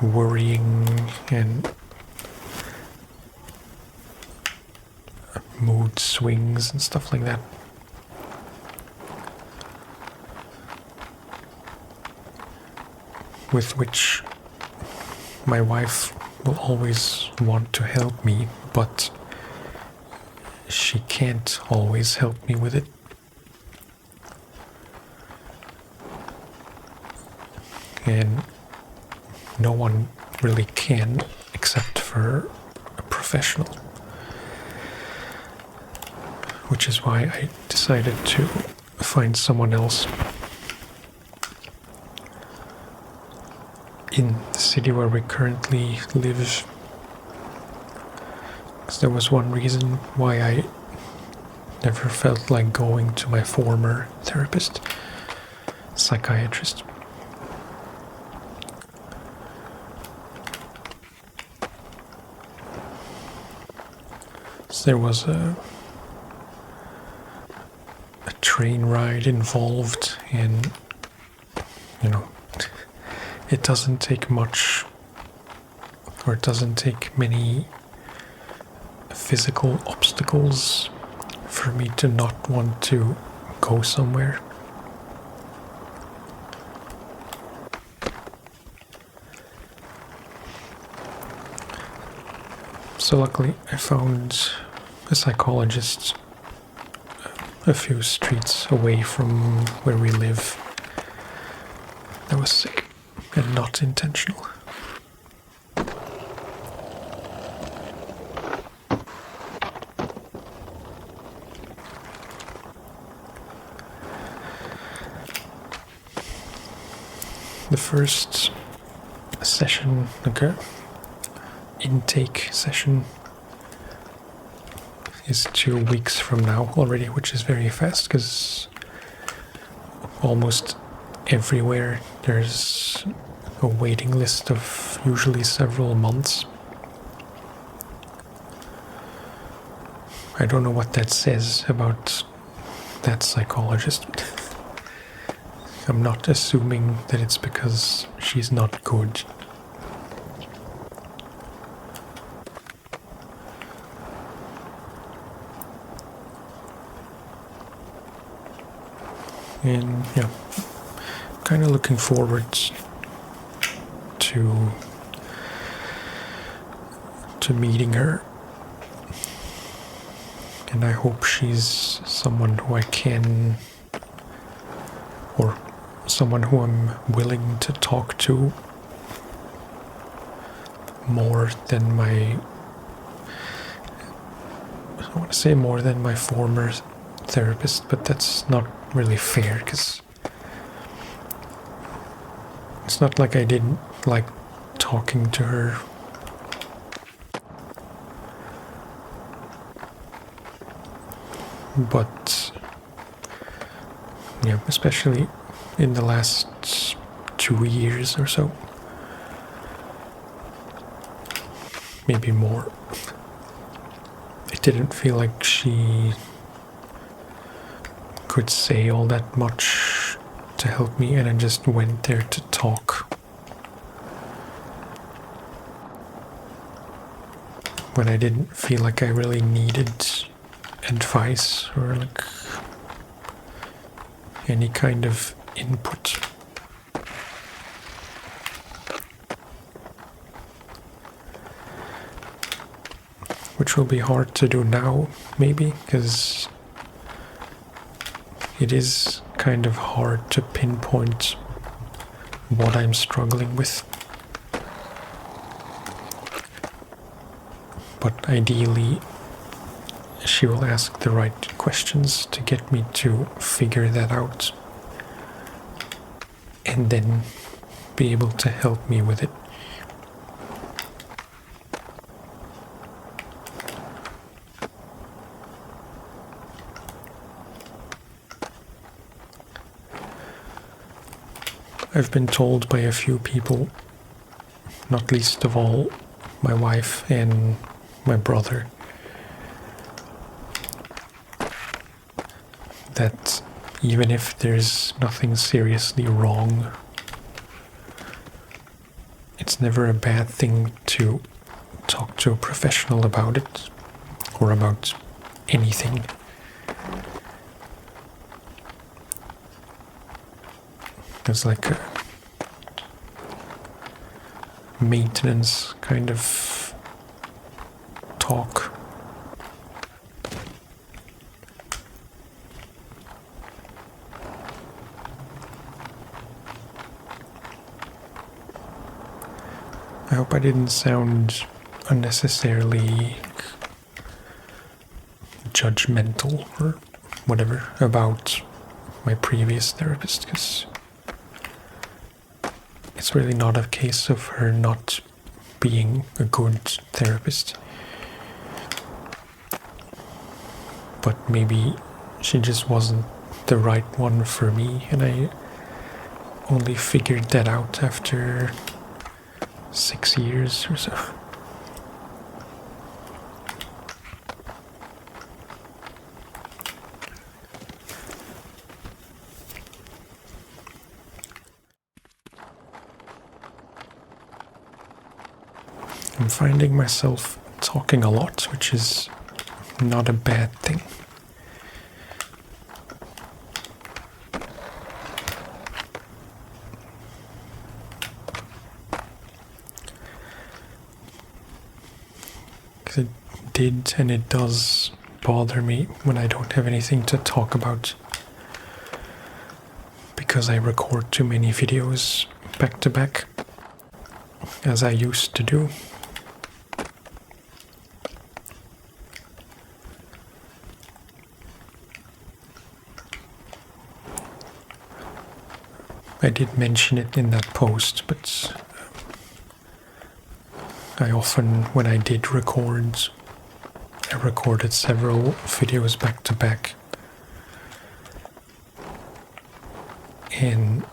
worrying and mood swings and stuff like that. With which my wife will always want to help me, but she can't always help me with it. And no one really can except for a professional. Which is why I decided to find someone else in the city where we currently live. Because there was one reason why I never felt like going to my former therapist, psychiatrist. So there was a train ride involved, and it doesn't take much, or it doesn't take many physical obstacles for me to not want to go somewhere. So luckily I found a psychologist a few streets away from where we live that was sick. and not intentional. The first session, like intake session, is 2 weeks from now already, which is very fast because almost everywhere there's a waiting list of usually several months. I don't know what that says about that psychologist. I'm not assuming that it's because she's not good. And yeah, kind of looking forward to meeting her. And I hope she's someone who I can, or someone who I'm willing to talk to more than I want to say more than my former therapist, but that's not really fair because it's not like I didn't like talking to her. But yeah, especially in the last 2 years or so, maybe more, it didn't feel like she could say all that much to help me, and I just went there to talk when I didn't feel like I really needed advice or like any kind of input. Which will be hard to do now, maybe, because it is kind of hard to pinpoint what I'm struggling with. But ideally, she will ask the right questions to get me to figure that out and then be able to help me with it. I've been told by a few people, not least of all my wife and my brother, that even if there's nothing seriously wrong, it's never a bad thing to talk to a professional about it or about anything. It's like a maintenance kind of talk. I hope I didn't sound unnecessarily judgmental or whatever about my previous therapist, because it's really not a case of her not being a good therapist. But maybe she just wasn't the right one for me, and I only figured that out after 6 years or so. I'm finding myself talking a lot, which is not a bad thing. Because it did and it does bother me when I don't have anything to talk about, because I record too many videos back to back as I used to do. I did mention it in that post, but I often, when I did record, I recorded several videos back to back. And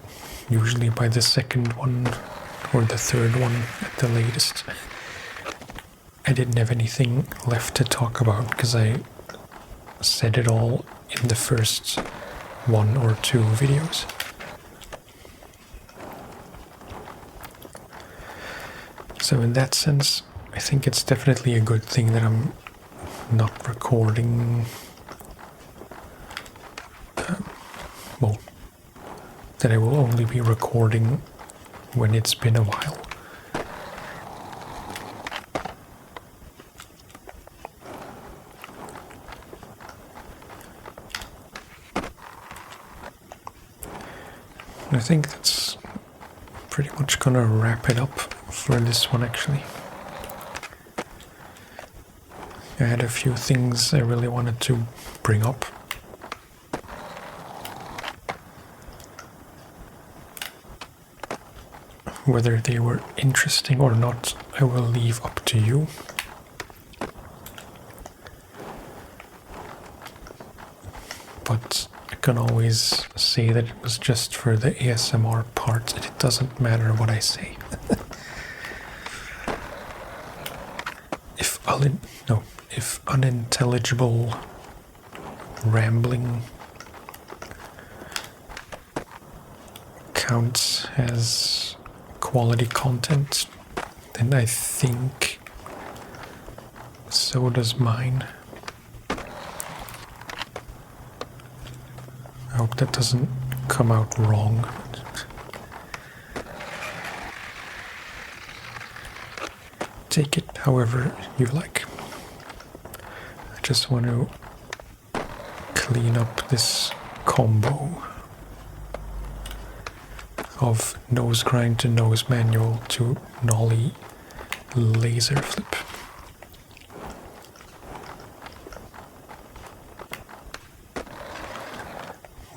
usually by the second one or the third one at the latest, I didn't have anything left to talk about because I said it all in the first one or two videos. So in that sense, I think it's definitely a good thing that I'm not recording, well, that I will only be recording when it's been a while. I think that's pretty much gonna wrap it up for this one, actually. I had a few things I really wanted to bring up. Whether they were interesting or not, I will leave up to you. But I can always say that it was just for the ASMR part, and it doesn't matter what I say. If unintelligible rambling counts as quality content, then I think so does mine. I hope that doesn't come out wrong. Take it however you like. I just want to clean up this combo of nose grind to nose manual to nollie laser flip.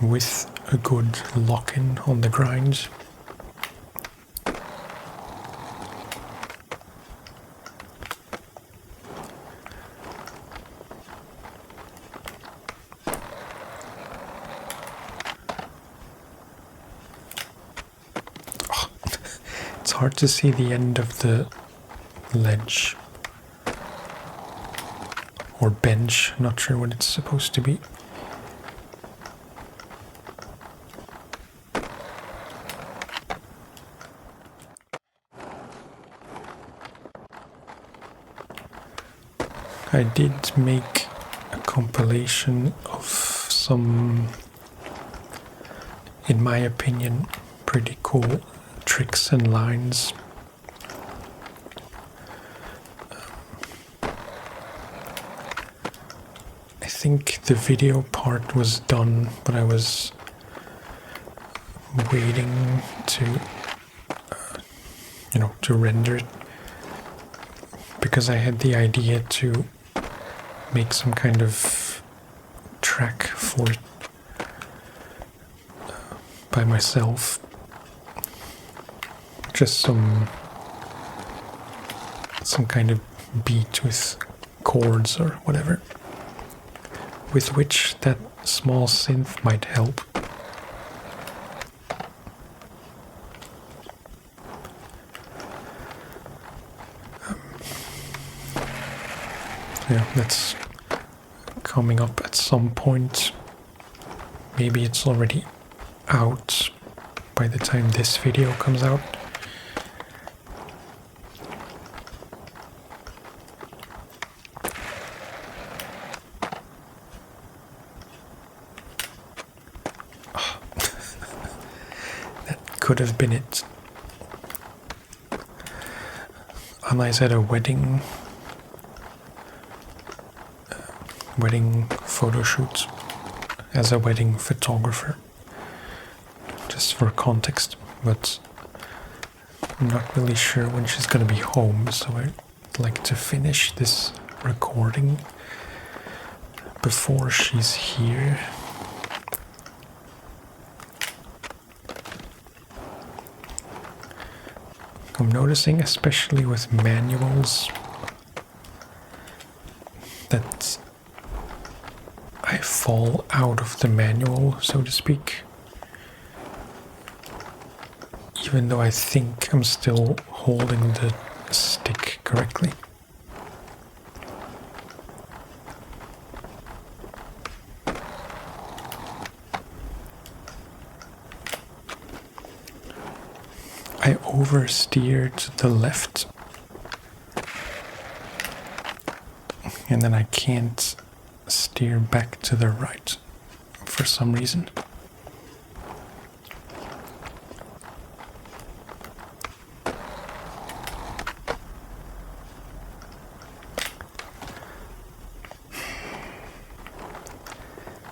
With a good lock-in on the grind. It's hard to see the end of the ledge or bench, not sure what it's supposed to be. I did make a compilation of some, in my opinion, pretty cool tricks and lines. I think the video part was done, but I was waiting to, to render it because I had the idea to make some kind of track for it by myself. Just some kind of beat with chords or whatever, with which that small synth might help. Yeah, that's coming up at some point. Maybe it's already out by the time this video comes out. That could have been it. Anna's at a wedding photo shoot as a wedding photographer, just for context, but I'm not really sure when she's gonna be home, so I'd like to finish this recording before she's here. I'm noticing, especially with manuals, that I fall out of the manual, so to speak. Even though I think I'm still holding the stick correctly. I oversteer to the left, and then I can't steer back to the right for some reason.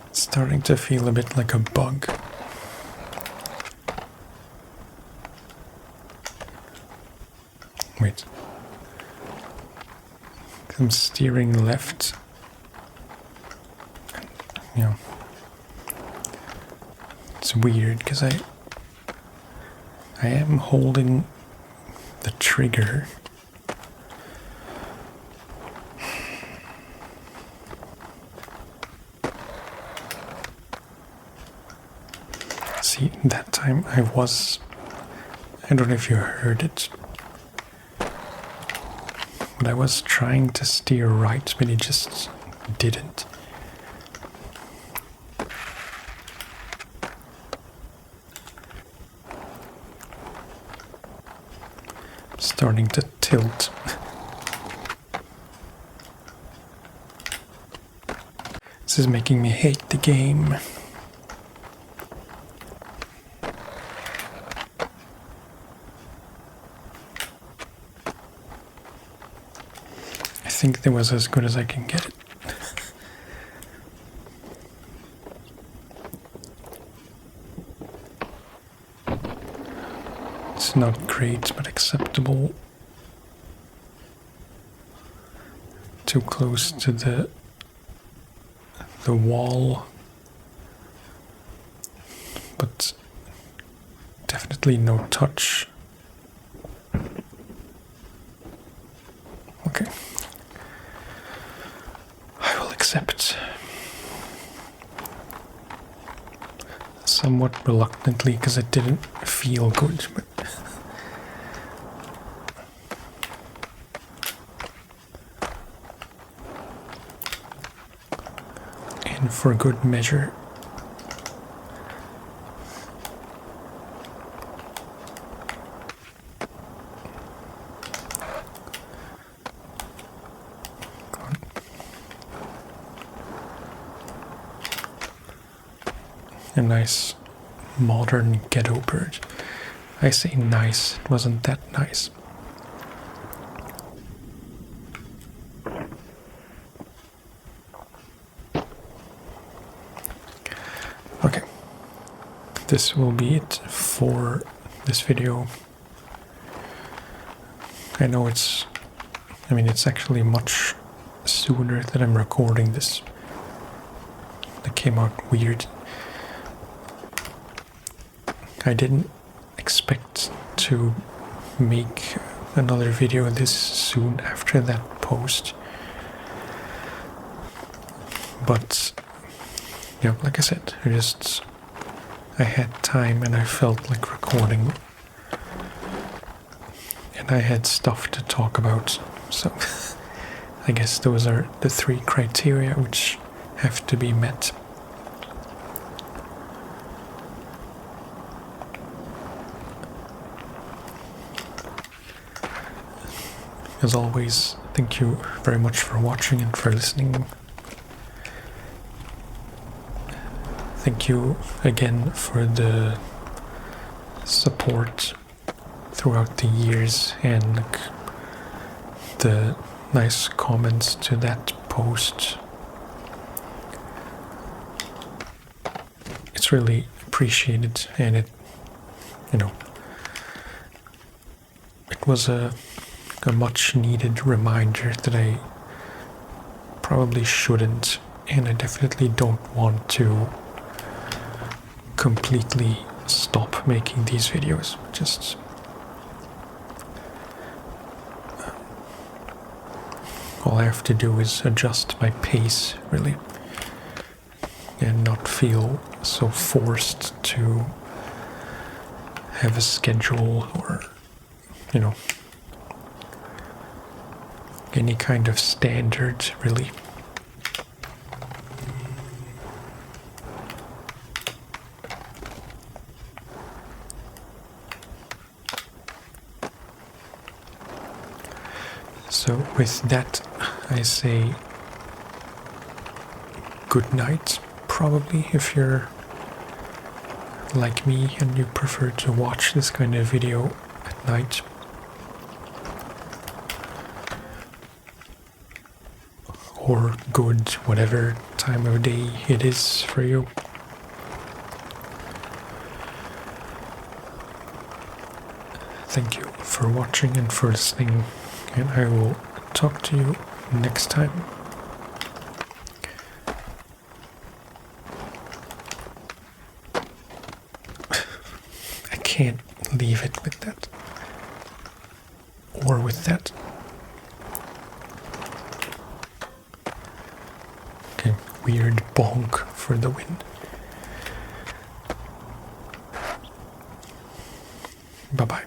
It's starting to feel a bit like a bug. Wait. I'm steering left. You know, it's weird because I am holding the trigger. See, that time I don't know if you heard it, but I was trying to steer right, but it just didn't. Starting to tilt. This is making me hate the game. I think that was as good as I can get it. It's not great, but acceptable. Too close to the wall, but definitely no touch. Okay. I will accept. Somewhat reluctantly, because it didn't feel good, but and for good measure. A nice modern ghetto bird. I say nice, it wasn't that nice. Okay, this will be it for this video. I know it's actually much sooner that I'm recording this. That came out weird. I didn't expect to make another video this soon after that post. But yeah, like I said, I had time and I felt like recording. And I had stuff to talk about, so I guess those are the 3 criteria which have to be met. As always, thank you very much for watching and for listening. Thank you again for the support throughout the years and the nice comments to that post. It's really appreciated, and it that was a much needed reminder that I probably shouldn't, and I definitely don't want to completely stop making these videos. Just all I have to do is adjust my pace, really, and not feel so forced to have a schedule or, any kind of standard, really. So with that, I say good night, probably, if you're like me and you prefer to watch this kind of video at night. Or good, whatever time of day it is for you. Thank you for watching and for listening, and I will talk to you next time. I can't leave it with that. Or with that. Okay, weird bonk for the win. Bye-bye.